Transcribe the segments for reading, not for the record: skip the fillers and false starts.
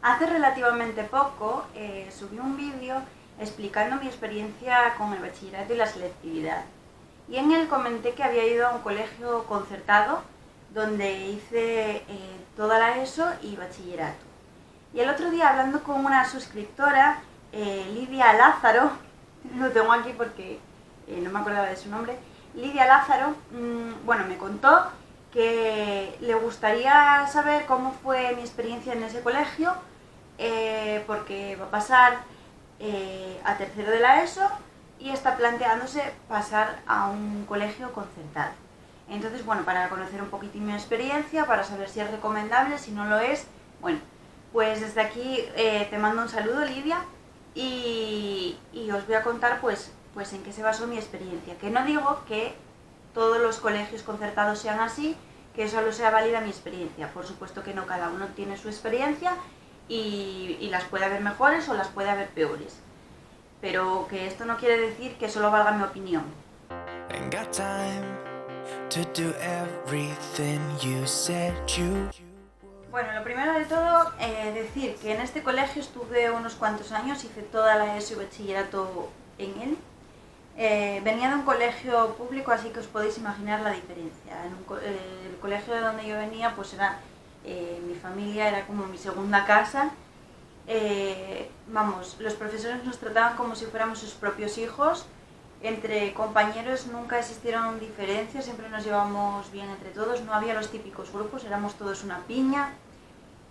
Hace relativamente poco subí un vídeo explicando mi experiencia con el bachillerato y la selectividad. Y en él comenté que había ido a un colegio concertado donde hice toda la ESO y bachillerato. Y el otro día, hablando con una suscriptora, Lidia Lázaro, lo tengo aquí porque no me acordaba de su nombre, Lidia Lázaro, bueno, me contó que le gustaría saber cómo fue mi experiencia en ese colegio, porque va a pasar a tercero de la ESO y está planteándose pasar a un colegio concertado. Entonces, bueno, para conocer un poquitín mi experiencia, para saber si es recomendable, si no lo es, bueno, pues desde aquí te mando un saludo, Lidia, y os voy a contar pues en qué se basó mi experiencia. Que no digo que todos los colegios concertados sean así, que solo sea válida mi experiencia. Por supuesto que no, cada uno tiene su experiencia y las puede haber mejores o las puede haber peores. Pero que esto no quiere decir que solo valga mi opinión. Bueno, lo primero de todo, decir que en este colegio estuve unos cuantos años, hice toda la ESO y bachillerato en él. Venía de un colegio público, así que os podéis imaginar la diferencia. El colegio de donde yo venía, pues era mi familia, era como mi segunda casa. Vamos, los profesores nos trataban como si fuéramos sus propios hijos. Entre compañeros nunca existieron diferencias, siempre nos llevábamos bien entre todos, no había los típicos grupos, éramos todos una piña.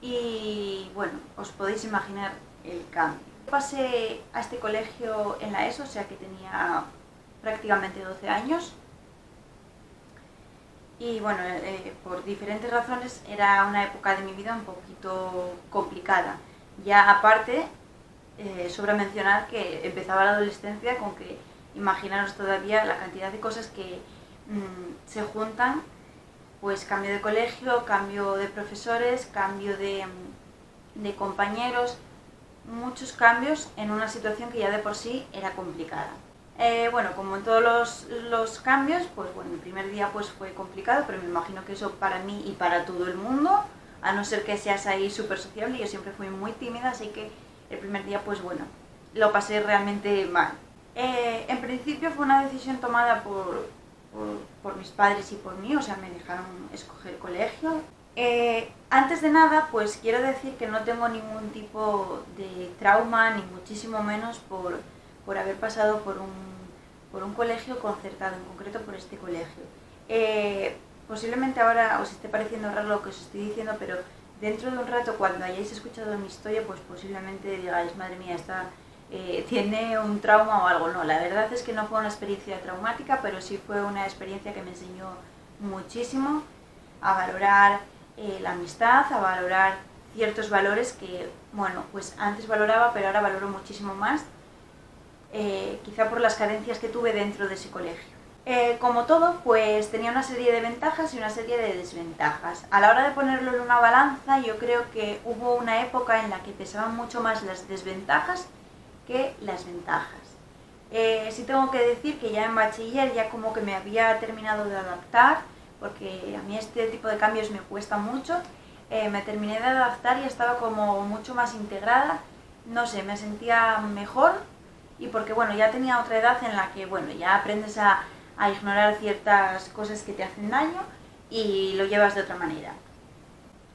Y bueno, os podéis imaginar el cambio. Pasé a este colegio en la ESO, o sea que tenía prácticamente 12 años. Y bueno, por diferentes razones era una época de mi vida un poquito complicada. Ya aparte, sobra mencionar que empezaba la adolescencia con que, imaginaros todavía la cantidad de cosas que se juntan, pues cambio de colegio, cambio de profesores, cambio de compañeros, muchos cambios en una situación que ya de por sí era complicada. Bueno, como en todos los cambios, pues bueno, el primer día pues fue complicado, pero me imagino que eso para mí y para todo el mundo, a no ser que seas ahí súper sociable. Yo siempre fui muy tímida, así que el primer día pues bueno, lo pasé realmente mal. En principio fue una decisión tomada por mis padres y por mí, o sea, me dejaron escoger colegio. Antes de nada, pues quiero decir que no tengo ningún tipo de trauma, ni muchísimo menos por haber pasado por un colegio concertado, en concreto por este colegio. Posiblemente ahora os esté pareciendo raro lo que os estoy diciendo, pero dentro de un rato, cuando hayáis escuchado mi historia, pues posiblemente digáis, madre mía, esta tiene un trauma o algo. No, la verdad es que no fue una experiencia traumática, pero sí fue una experiencia que me enseñó muchísimo a valorar la amistad, a valorar ciertos valores que, bueno, pues antes valoraba, pero ahora valoro muchísimo más, quizá por las carencias que tuve dentro de ese colegio. Como todo, pues tenía una serie de ventajas y una serie de desventajas. A la hora de ponerlo en una balanza, yo creo que hubo una época en la que pesaban mucho más las desventajas que las ventajas. Sí tengo que decir que ya en bachiller ya como que me había terminado de adaptar, porque a mí este tipo de cambios me cuesta mucho. Me terminé de adaptar y estaba como mucho más integrada, no sé, me sentía mejor, y porque bueno, ya tenía otra edad en la que bueno, ya aprendes a ignorar ciertas cosas que te hacen daño y lo llevas de otra manera.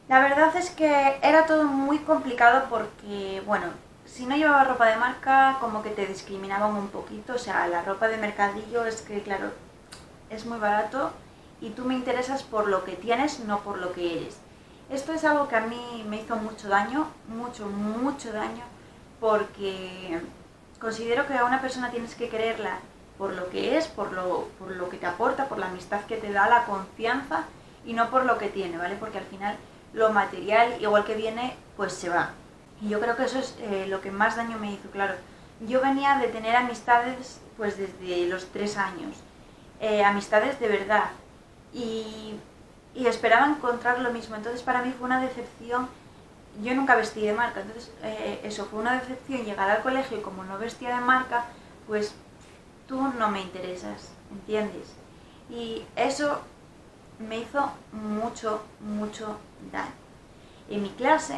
La verdad es que era todo muy complicado porque, bueno, si no llevabas ropa de marca, como que te discriminaban un poquito. O sea, la ropa de mercadillo es que, claro, es muy barato y tú me interesas por lo que tienes, no por lo que eres. Esto es algo que a mí me hizo mucho daño, mucho daño, porque considero que a una persona tienes que quererla por lo que es, por lo que te aporta, por la amistad que te da, la confianza, y no por lo que tiene, ¿vale? Porque al final lo material, igual que viene, pues se va. Y yo creo que eso es lo que más daño me hizo, claro. Yo venía de tener amistades pues desde los 3 años, amistades de verdad, y esperaba encontrar lo mismo. Entonces para mí fue una decepción. Yo nunca vestí de marca, entonces eso fue una decepción, llegar al colegio y como no vestía de marca, pues tú no me interesas, ¿entiendes? Y eso me hizo mucho daño. En mi clase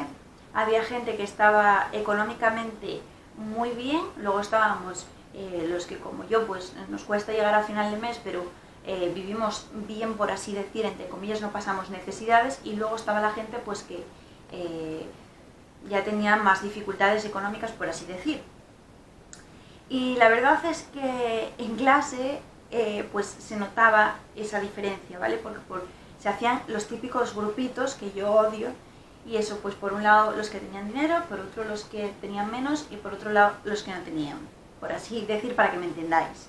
había gente que estaba económicamente muy bien, luego estábamos los que como yo pues nos cuesta llegar a final de mes, pero vivimos bien, por así decir, entre comillas, no pasamos necesidades, y luego estaba la gente pues que ya tenía más dificultades económicas, por así decir. Y la verdad es que en clase pues se notaba esa diferencia, ¿vale? Porque se hacían los típicos grupitos que yo odio, y eso, pues por un lado los que tenían dinero, por otro los que tenían menos, y por otro lado los que no tenían, por así decir, para que me entendáis.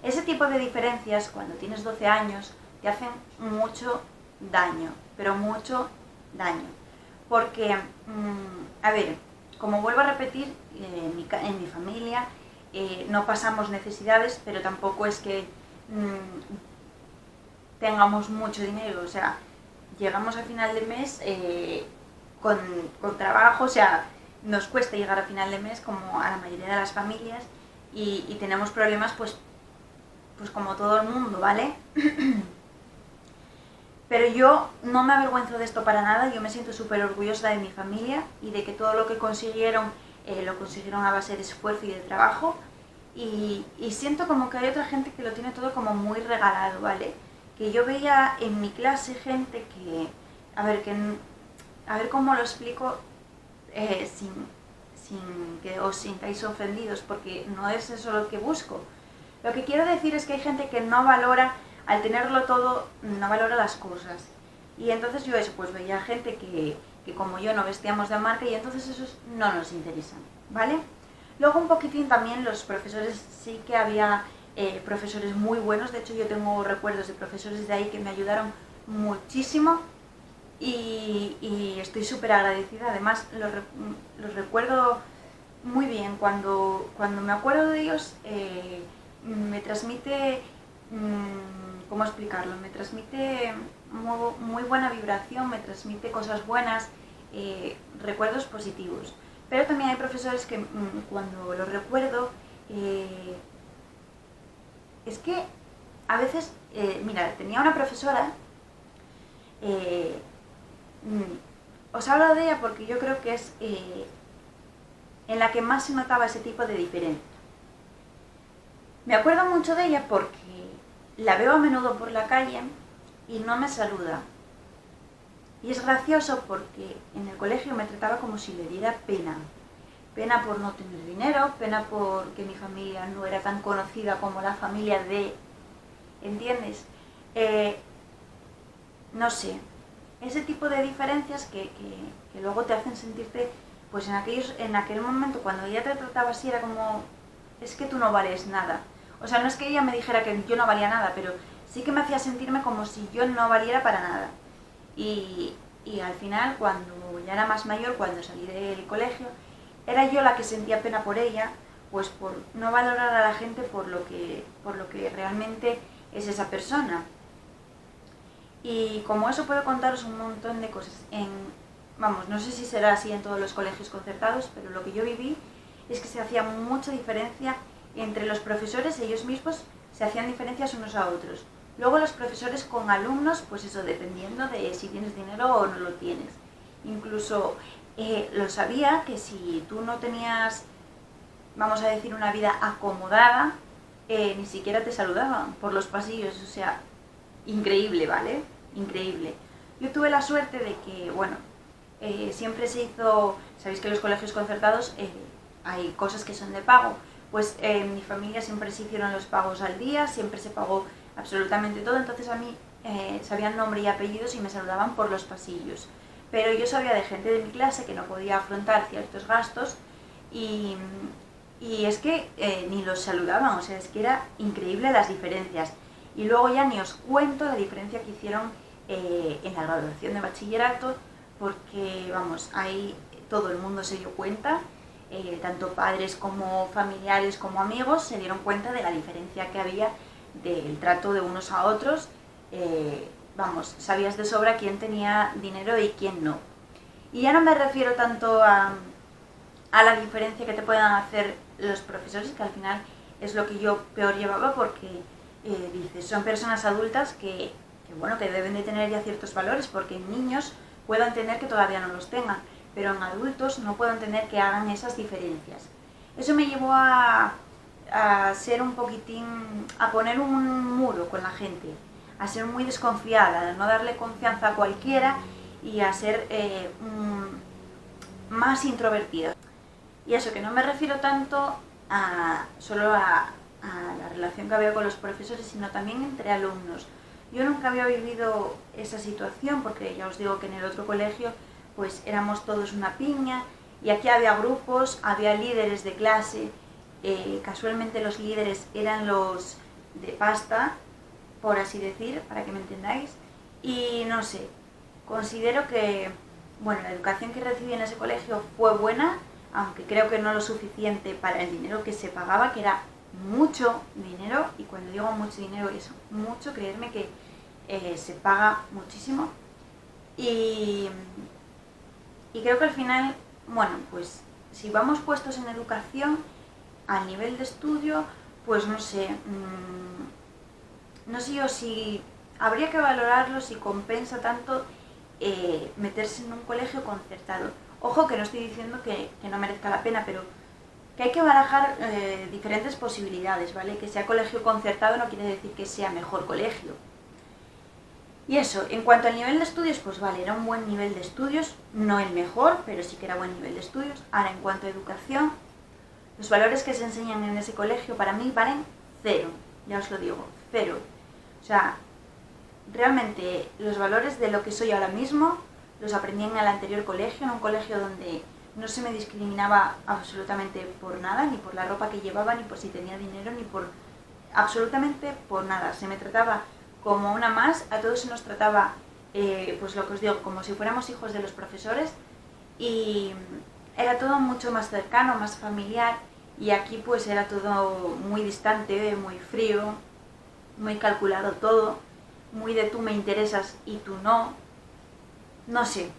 Ese tipo de diferencias, cuando tienes 12 años, te hacen mucho daño, pero mucho daño. Porque, a ver, como vuelvo a repetir, en mi familia no pasamos necesidades, pero tampoco es que tengamos mucho dinero, o sea, llegamos a final de mes con trabajo, o sea, nos cuesta llegar a final de mes como a la mayoría de las familias, y tenemos problemas pues como todo el mundo, ¿vale? Pero yo no me avergüenzo de esto para nada, yo me siento súper orgullosa de mi familia y de que todo lo que consiguieron lo consiguieron a base de esfuerzo y de trabajo, y siento como que hay otra gente que lo tiene todo como muy regalado, ¿vale? Que yo veía en mi clase gente que, a ver cómo lo explico sin que os sintáis ofendidos, porque no es eso lo que busco. Lo que quiero decir es que hay gente que no valora, al tenerlo todo, no valora las cosas. Y entonces yo eso, pues veía gente que como yo no vestíamos de marca, y entonces esos no nos interesan, ¿vale? Luego un poquitín también los profesores, sí que había profesores muy buenos, de hecho yo tengo recuerdos de profesores de ahí que me ayudaron muchísimo, y estoy súper agradecida. Además los recuerdo muy bien, cuando me acuerdo de ellos me transmite, ¿cómo explicarlo? Me transmite muy buena vibración, me transmite cosas buenas, recuerdos positivos. Pero también hay profesores que cuando los recuerdo, es que a veces, mira, tenía una profesora, os hablo de ella porque yo creo que es en la que más se notaba ese tipo de diferencia. Me acuerdo mucho de ella porque la veo a menudo por la calle y no me saluda. Y es gracioso porque en el colegio me trataba como si le diera pena. Pena por no tener dinero, pena porque mi familia no era tan conocida como la familia de... ¿Entiendes? No sé, ese tipo de diferencias que luego te hacen sentirte, pues en aquel momento cuando ella te trataba así era como, es que tú no vales nada. O sea, no es que ella me dijera que yo no valía nada, pero sí que me hacía sentirme como si yo no valiera para nada. Y al final, cuando ya era más mayor, cuando salí del colegio, era yo la que sentía pena por ella, pues por no valorar a la gente por lo que realmente es esa persona. Y como eso puedo contaros un montón de cosas. Vamos, no sé si será así en todos los colegios concertados, pero lo que yo viví es que se hacía mucha diferencia entre los profesores, ellos mismos se hacían diferencias unos a otros. Luego los profesores con alumnos, pues eso, dependiendo de si tienes dinero o no lo tienes. Incluso lo sabía que si tú no tenías, vamos a decir, una vida acomodada, ni siquiera te saludaban por los pasillos, o sea, increíble, ¿vale? Increíble. Yo tuve la suerte de que, bueno, siempre se hizo, sabéis que en los colegios concertados hay cosas que son de pago, pues en mi familia siempre se hicieron los pagos al día, siempre se pagó absolutamente todo, entonces a mí sabían nombre y apellidos y me saludaban por los pasillos. Pero yo sabía de gente de mi clase que no podía afrontar ciertos gastos, y es que ni los saludaban, o sea, es que era increíble las diferencias. Y luego ya ni os cuento la diferencia que hicieron en la graduación de bachillerato, porque, vamos, ahí todo el mundo se dio cuenta, tanto padres como familiares como amigos se dieron cuenta de la diferencia que había del trato de unos a otros. Vamos, sabías de sobra quién tenía dinero y quién no. Y ya no me refiero tanto a la diferencia que te puedan hacer los profesores, que al final es lo que yo peor llevaba, porque dices, son personas adultas que bueno, que deben de tener ya ciertos valores, porque niños puedo entender que todavía no los tengan, pero en adultos no puedo entender que hagan esas diferencias. Eso me llevó ser un poquitín, a poner un muro con la gente, a ser muy desconfiada, a no darle confianza a cualquiera y a ser más introvertida. Y eso, que no me refiero tanto solo a la relación que había con los profesores, sino también entre alumnos. Yo nunca había vivido esa situación, porque ya os digo que en el otro colegio pues éramos todos una piña, y aquí había grupos, había líderes de clase, casualmente los líderes eran los de pasta, por así decir, para que me entendáis, y no sé, considero que, bueno, la educación que recibí en ese colegio fue buena, aunque creo que no lo suficiente para el dinero que se pagaba, que era mucho dinero, y cuando digo mucho dinero es mucho, creerme que se paga muchísimo, y creo que al final, bueno, pues si vamos puestos en educación, al nivel de estudio, pues no sé, no sé yo si habría que valorarlo, si compensa tanto meterse en un colegio concertado. Ojo, que no estoy diciendo que no merezca la pena, pero que hay que barajar diferentes posibilidades, ¿vale? Que sea colegio concertado no quiere decir que sea mejor colegio. Y eso, en cuanto al nivel de estudios, pues vale, era un buen nivel de estudios, no el mejor, pero sí que era buen nivel de estudios. Ahora, en cuanto a educación, los valores que se enseñan en ese colegio para mí valen cero, ya os lo digo, cero. O sea, realmente los valores de lo que soy ahora mismo los aprendí en el anterior colegio, en un colegio donde no se me discriminaba absolutamente por nada, ni por la ropa que llevaba, ni por si tenía dinero, ni por absolutamente por nada. Se me trataba como una más, a todos se nos trataba, pues lo que os digo, como si fuéramos hijos de los profesores, y era todo mucho más cercano, más familiar, y aquí pues era todo muy distante, muy frío, muy calculado todo, muy de tú me interesas y tú no, no sé.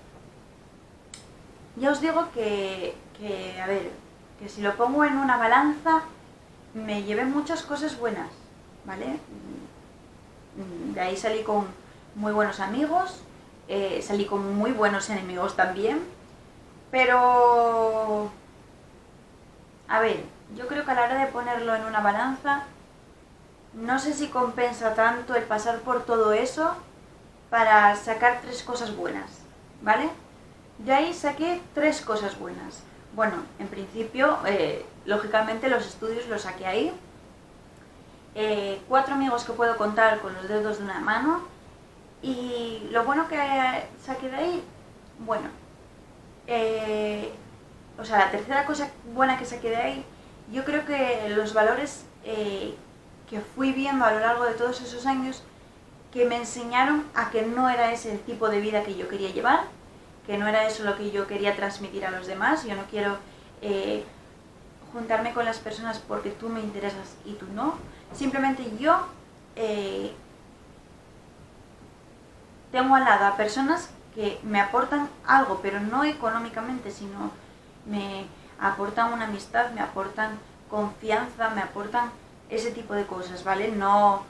Ya os digo que a ver, que si lo pongo en una balanza, me llevé muchas cosas buenas, ¿vale? De ahí salí con muy buenos amigos, salí con muy buenos enemigos también, pero a ver, yo creo que a la hora de ponerlo en una balanza, no sé si compensa tanto el pasar por todo eso para sacar 3 cosas buenas, ¿vale? De ahí saqué 3 cosas buenas. Bueno, en principio, lógicamente los estudios los saqué ahí. 4 amigos que puedo contar con los dedos de una mano. Y lo bueno que saqué de ahí, bueno, o sea, la tercera cosa buena que saqué de ahí, yo creo que los valores que fui viendo a lo largo de todos esos años, que me enseñaron a que no era ese el tipo de vida que yo quería llevar, que no era eso lo que yo quería transmitir a los demás. Yo no quiero juntarme con las personas porque tú me interesas y tú no. Simplemente yo tengo al lado a personas que me aportan algo, pero no económicamente, sino me aportan una amistad, me aportan confianza, me aportan ese tipo de cosas, ¿vale? No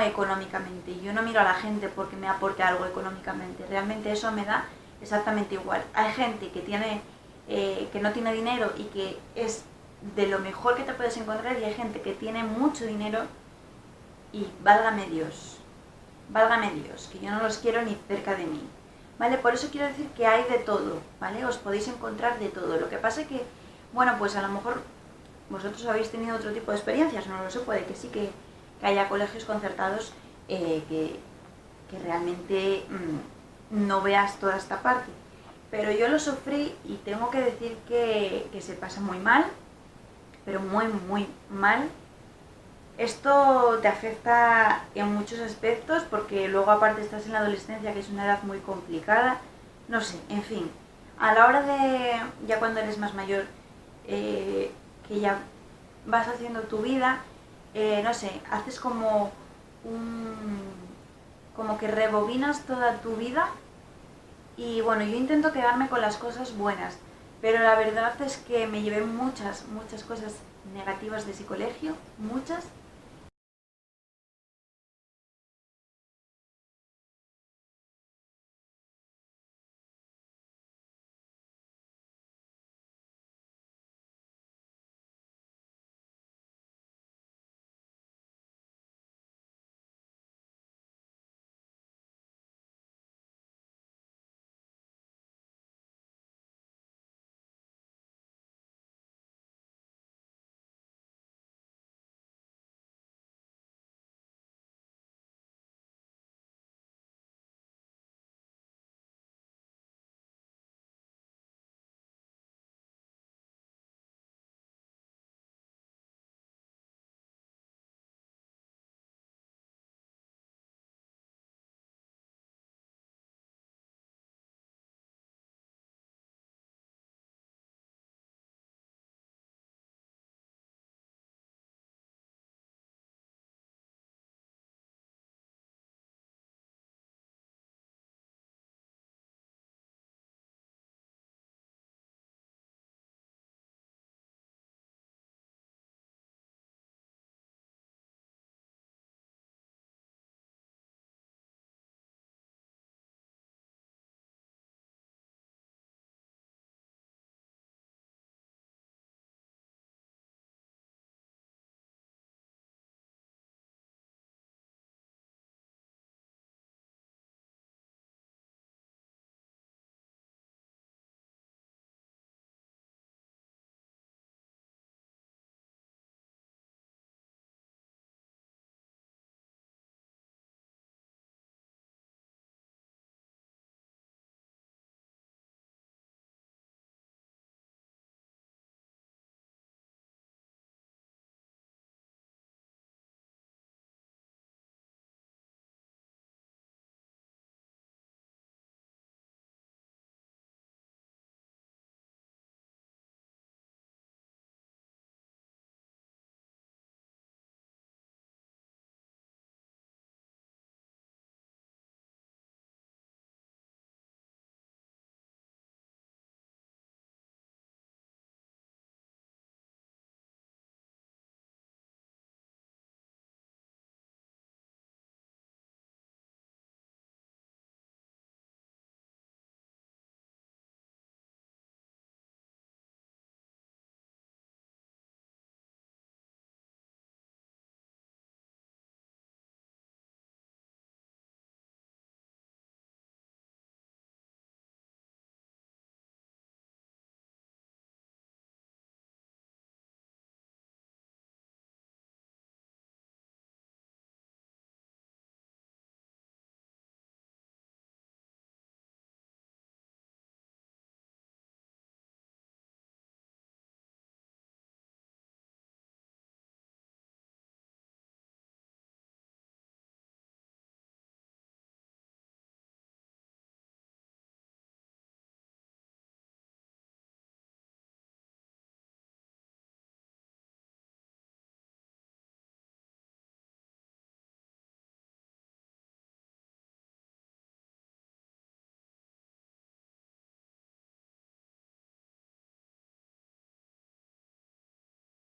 económicamente. Yo no miro a la gente porque me aporte algo económicamente. Realmente eso me da exactamente igual. Hay gente que tiene que no tiene dinero y que es de lo mejor que te puedes encontrar, y hay gente que tiene mucho dinero y válgame Dios, que yo no los quiero ni cerca de mí, ¿vale? Por eso quiero decir que hay de todo, ¿vale? Os podéis encontrar de todo. Lo que pasa es que, bueno, pues a lo mejor vosotros habéis tenido otro tipo de experiencias, no lo sé, puede que sí, que haya colegios concertados que realmente no veas toda esta parte. Pero yo lo sufrí y tengo que decir que se pasa muy mal, pero muy, muy mal. Esto te afecta en muchos aspectos, porque luego aparte estás en la adolescencia, que es una edad muy complicada. No sé, en fin, a la hora de, ya cuando eres más mayor, que ya vas haciendo tu vida, no sé, haces como como que rebobinas toda tu vida. Y bueno, yo intento quedarme con las cosas buenas, pero la verdad es que me llevé muchas cosas negativas de ese colegio, muchas,